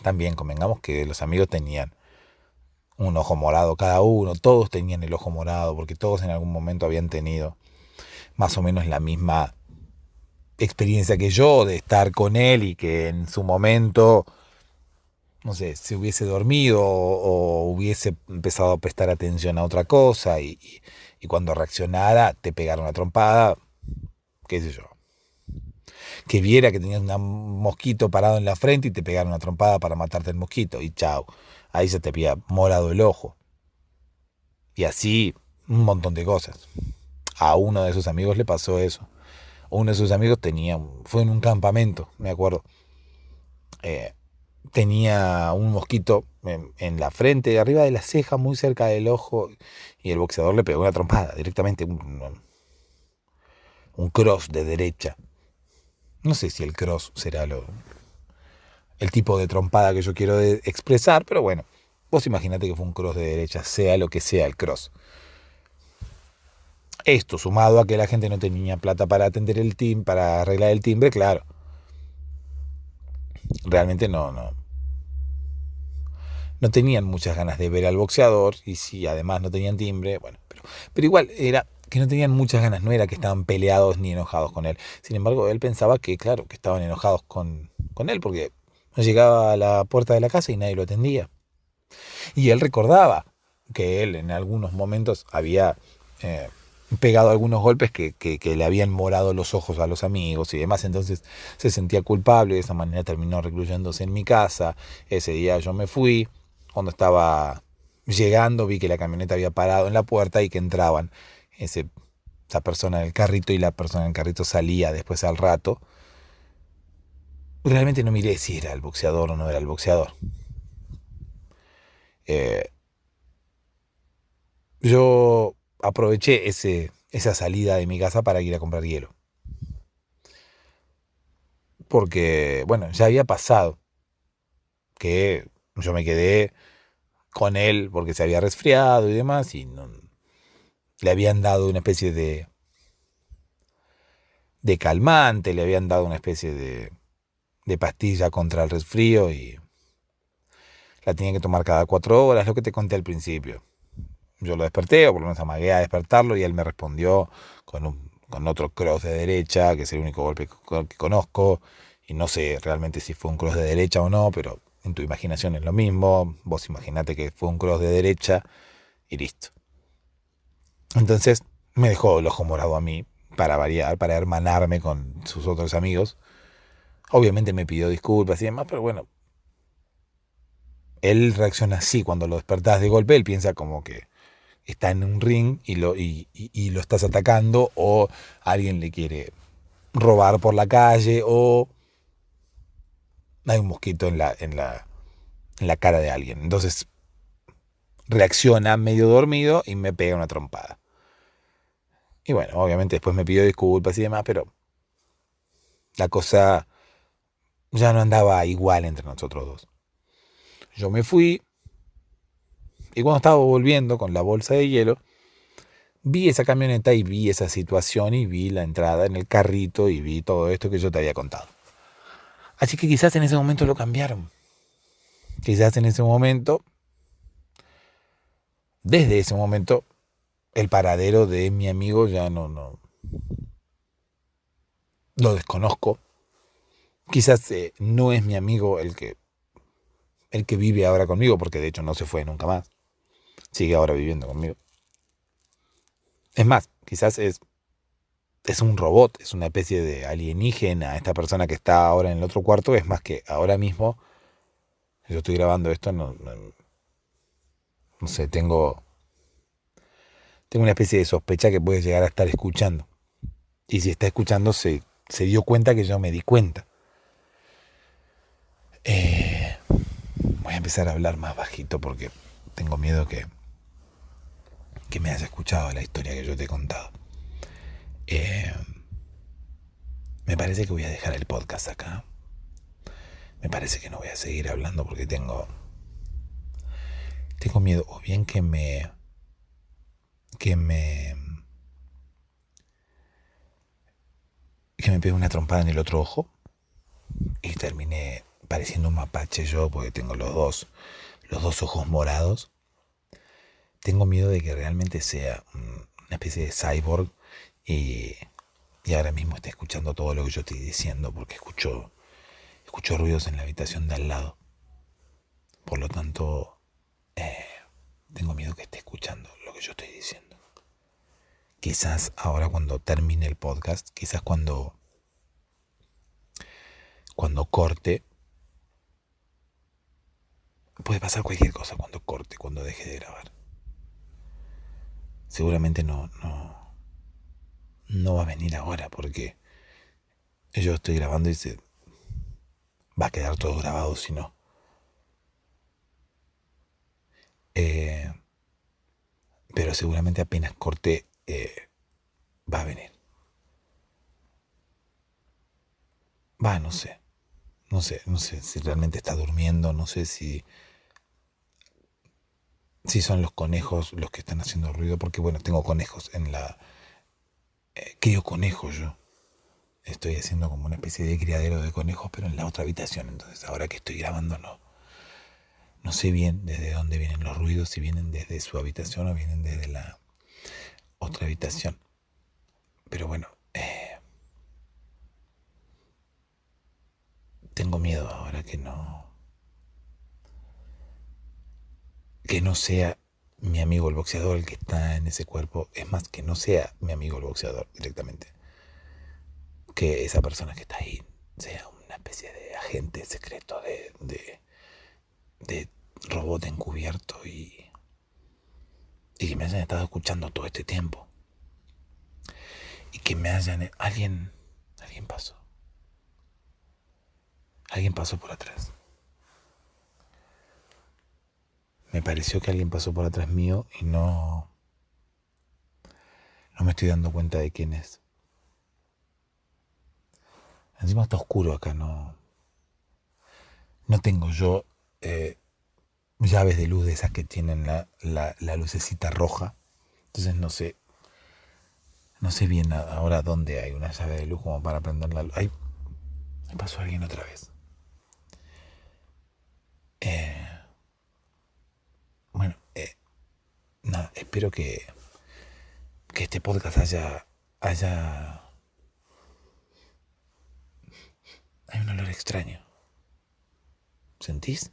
también convengamos que los amigos tenían un ojo morado cada uno, todos tenían el ojo morado, porque todos en algún momento habían tenido más o menos la misma experiencia que yo de estar con él y que en su momento, no sé, se hubiese dormido o hubiese empezado a prestar atención a otra cosa y cuando reaccionara te pegara una trompada, qué sé yo. Que viera que tenías un mosquito parado en la frente y te pegara una trompada para matarte el mosquito y chao, ahí se te había morado el ojo. Y así un montón de cosas. A uno de sus amigos le pasó eso. Uno de sus amigos fue en un campamento, me acuerdo. Eh, Tenía un mosquito en la frente, arriba de la ceja, muy cerca del ojo, y el boxeador le pegó una trompada, directamente un cross de derecha. No sé si el cross será el tipo de trompada que yo quiero expresar, pero bueno, vos imaginate que fue un cross de derecha, sea lo que sea el cross. Esto, sumado a que la gente no tenía plata para atender el timbre, para arreglar el timbre, claro. Realmente no tenían muchas ganas de ver al boxeador, y si además no tenían timbre, bueno, pero igual era que no tenían muchas ganas, no era que estaban peleados ni enojados con él. Sin embargo, él pensaba que, claro, que estaban enojados con él, porque no llegaba a la puerta de la casa y nadie lo atendía. Y él recordaba que él en algunos momentos había eh, pegado algunos golpes que le habían morado los ojos a los amigos y demás, entonces se sentía culpable, de esa manera terminó recluyéndose en mi casa. Ese día yo me fui, cuando estaba llegando vi que la camioneta había parado en la puerta y que entraban esa persona en el carrito y la persona en el carrito salía después al rato. Realmente no miré si era el boxeador o no era el boxeador. Eh, yo aproveché esa salida de mi casa para ir a comprar hielo. Porque, bueno, ya había pasado que yo me quedé con él porque se había resfriado y demás y le habían dado una especie de calmante, le habían dado una especie de pastilla contra el resfrío y la tenía que tomar cada 4 horas, lo que te conté al principio. Yo lo desperté, o por lo menos amagué a despertarlo, y él me respondió con otro cross de derecha, que es el único golpe que conozco, y no sé realmente si fue un cross de derecha o no, pero en tu imaginación es lo mismo. Vos imaginate que fue un cross de derecha y listo. Entonces me dejó el ojo morado a mí, para variar, para hermanarme con sus otros amigos. Obviamente me pidió disculpas y demás, pero bueno, él reacciona así cuando lo despertás de golpe. Él piensa como que está en un ring y lo estás atacando, o alguien le quiere robar por la calle, o hay un mosquito en la cara de alguien. Entonces reacciona medio dormido y me pega una trompada. Y bueno, obviamente después me pidió disculpas y demás, pero la cosa ya no andaba igual entre nosotros dos. Yo me fui y cuando estaba volviendo con la bolsa de hielo, vi esa camioneta y vi esa situación y vi la entrada en el carrito y vi todo esto que yo te había contado. Así que quizás en ese momento lo cambiaron. Quizás en ese momento, desde ese momento, el paradero de mi amigo ya no lo desconozco. Quizás no es mi amigo el que vive ahora conmigo, porque de hecho no se fue nunca más. Sigue ahora viviendo conmigo. Es más, quizás es un robot, es una especie de alienígena. Esta persona que está ahora en el otro cuarto es más que ahora mismo Yo estoy grabando esto, no sé, tengo una especie de sospecha que puede llegar a estar escuchando. Y si está escuchando, se dio cuenta que yo me di cuenta. Voy a empezar a hablar más bajito porque tengo miedo que me haya escuchado la historia que yo te he contado. Me parece que voy a dejar el podcast acá. Me parece que no voy a seguir hablando porque tengo miedo o bien que me pegue una trompada en el otro ojo y termine pareciendo un mapache yo porque tengo los dos ojos morados. Tengo miedo de que realmente sea una especie de cyborg y ahora mismo esté escuchando todo lo que yo estoy diciendo porque escucho ruidos en la habitación de al lado. Por lo tanto, tengo miedo que esté escuchando lo que yo estoy diciendo. Quizás ahora cuando termine el podcast, quizás cuando corte, puede pasar cualquier cosa cuando corte, cuando deje de grabar. Seguramente no va a venir ahora porque yo estoy grabando y se va a quedar todo grabado si no. Pero seguramente apenas corte va a venir. No sé si realmente está durmiendo, no sé si son los conejos los que están haciendo ruido, porque bueno, tengo conejos en la... crío conejos yo. Estoy haciendo como una especie de criadero de conejos, pero en la otra habitación. Entonces ahora que estoy grabando no sé bien desde dónde vienen los ruidos, si vienen desde su habitación o vienen desde la otra habitación. Pero bueno, tengo miedo ahora que no sea mi amigo el boxeador el que está en ese cuerpo. Es más, que no sea mi amigo el boxeador directamente. Que esa persona que está ahí sea una especie de agente secreto de robot encubierto y que me hayan estado escuchando todo este tiempo. Y que me hayan... Alguien pasó. Alguien pasó por atrás. Me pareció que alguien pasó por atrás mío y no me estoy dando cuenta de quién es. Encima está oscuro acá, no tengo yo llaves de luz de esas que tienen la lucecita roja. Entonces no sé bien ahora dónde hay una llave de luz como para prender la luz. Ahí pasó alguien otra vez. Bueno, nada, espero que este podcast haya... Hay un olor extraño. ¿Sentís?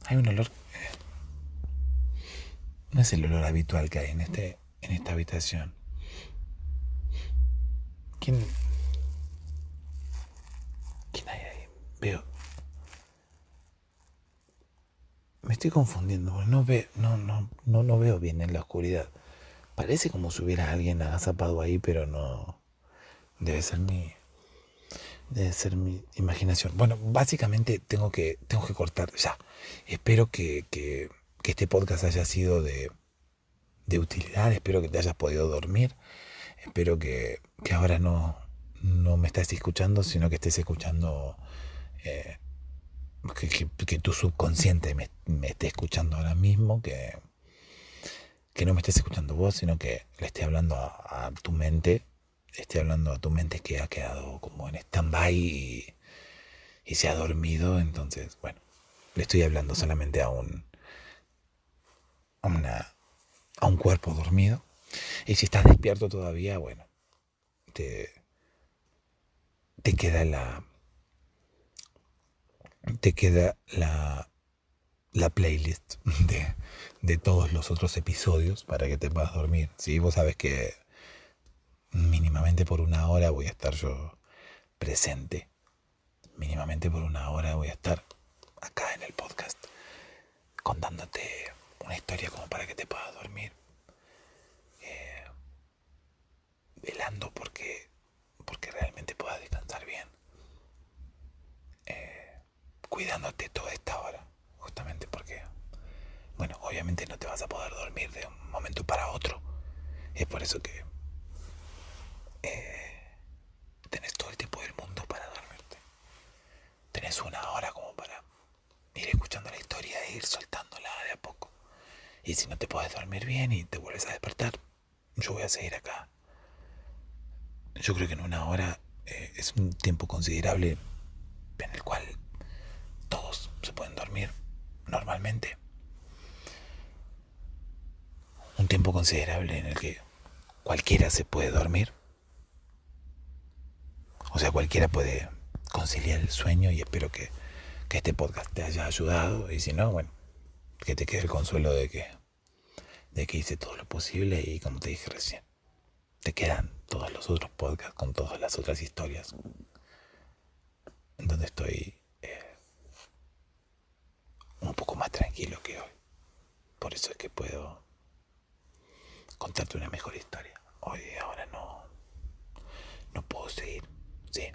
Hay un olor... no es el olor habitual que hay en esta habitación. ¿Quién hay ahí? Veo... Me estoy confundiendo, no veo bien en la oscuridad. Parece como si hubiera alguien agazapado ahí, pero no... Debe ser mi imaginación. Bueno, básicamente tengo que cortar ya. Espero que este podcast haya sido de utilidad. Espero que te hayas podido dormir. Espero que ahora no me estés escuchando, sino que estés escuchando... que tu subconsciente me esté escuchando ahora mismo, que no me estés escuchando vos, sino que le esté hablando a tu mente, que ha quedado como en stand-by y se ha dormido. Entonces, bueno, le estoy hablando solamente a un cuerpo dormido. Y si estás despierto todavía, bueno, te queda la playlist de todos los otros episodios para que te puedas dormir. ¿Sí? Vos sabés que mínimamente por 1 hora voy a estar yo presente mínimamente por una hora voy a estar acá en el podcast contándote una historia como para que te puedas dormir, velando porque realmente puedas descansar bien, cuidándote toda esta hora, justamente porque, bueno, obviamente no te vas a poder dormir de un momento para otro. Es por eso que tenés todo el tiempo del mundo para dormirte. Tenés una hora como para ir escuchando la historia e ir soltándola de a poco. Y si no te podés dormir bien y te vuelves a despertar, yo voy a seguir acá. Yo creo que en una hora es un tiempo considerable en el cual todos se pueden dormir normalmente. Un tiempo considerable en el que cualquiera se puede dormir. O sea, cualquiera puede conciliar el sueño y espero que este podcast te haya ayudado. Y si no, bueno, que te quede el consuelo de que hice todo lo posible y como te dije recién, te quedan todos los otros podcasts con todas las otras historias en donde estoy un poco más tranquilo que hoy. Por eso es que puedo contarte una mejor historia. Hoy ahora no puedo seguir. Sí.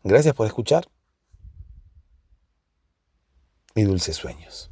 Gracias por escuchar y dulces sueños.